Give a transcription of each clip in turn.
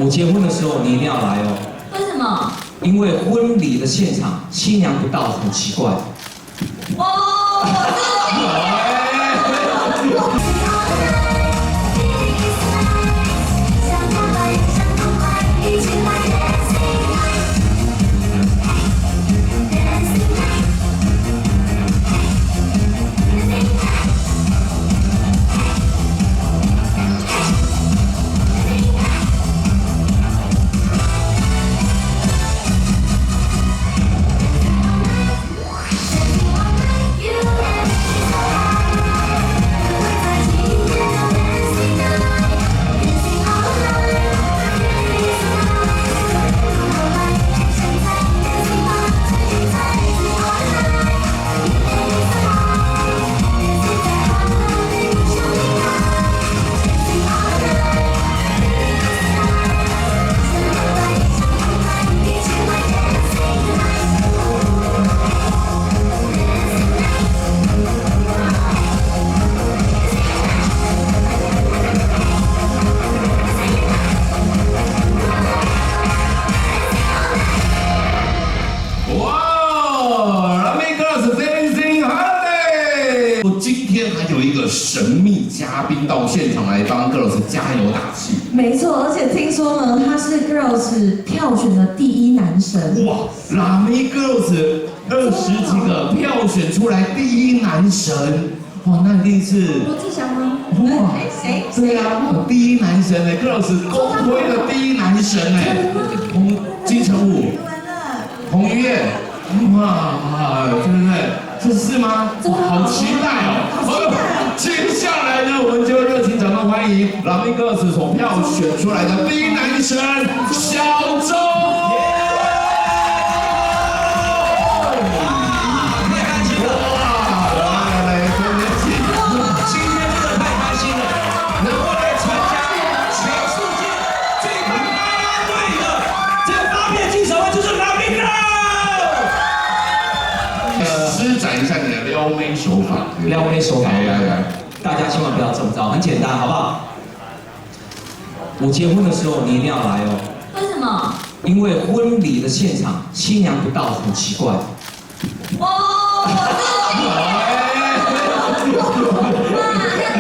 我结婚的时候你一定要来哦。为什么？因为婚礼的现场新娘不到很奇怪。哦，今天还有一个神秘嘉宾到现场来帮 Girls 加油打气。没错，而且听说呢，他是 Girls 票选的第一男神。哇，拉妹 Girls 20几个票选出来第一男神，哇，那一定是罗志祥吗？哇，谁？对啊，第一男神呢 ，Girls 公推的第一男神呢，金城武、彭于晏，哇，对不对？这是吗？好期待哦！好，接下来呢，我们就热情掌声欢迎拉妹 Girls 所票选出来的第一男神小周。施展一下你的撩妹手法，撩妹手法，来，大家千万不要中招，很简单，好不好？我结婚的时候你一定要来哦。为什么？因为婚礼的现场新娘不到很奇怪。哦，那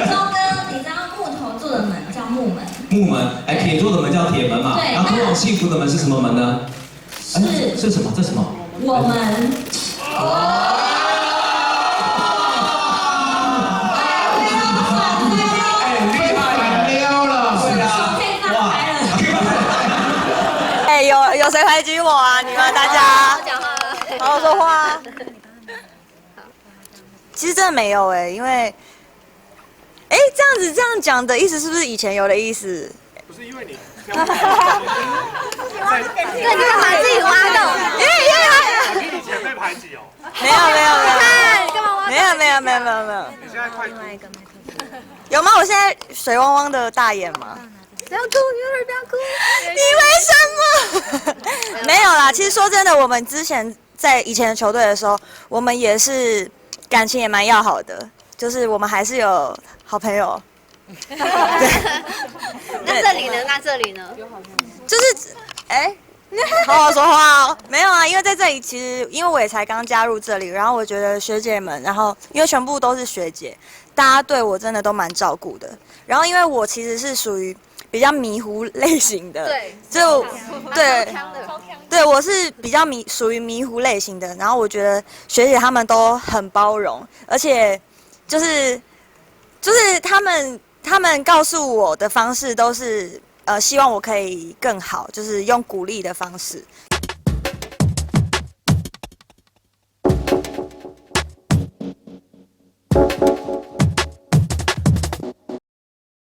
周哥，你知道木头做的门叫木门？木门，哎，铁做的门叫铁门嘛。对。然后通往幸福的门是什么门呢？是什么？这什么？我们。有谁排挤我啊？你们大家好好说话。其实真的没有哎，因为这样讲的意思是不是以前有的意思？不是因为你，对，你干嘛自己挖洞？你以前被排挤哦？没有，你干嘛挖？没有。你现在快哭。有吗？我现在水汪汪的大眼吗？不要哭，不要哭！你为什么？没有啦，其实说真的，我们之前在以前的球队的时候，我们也是感情也蛮要好的，就是我们还是有好朋友。那这里呢？就是好好说话哦。没有啊，因为在这里，其实因为我也才刚加入这里，然后我觉得学姐们，然后因为全部都是学姐，大家对我真的都蛮照顾的。然后因为我其实是属于比较迷糊类型的，对，我是比较属于迷糊类型的。然后我觉得学姐她们都很包容，而且就是他们告诉我的方式都是希望我可以更好，就是用鼓励的方式。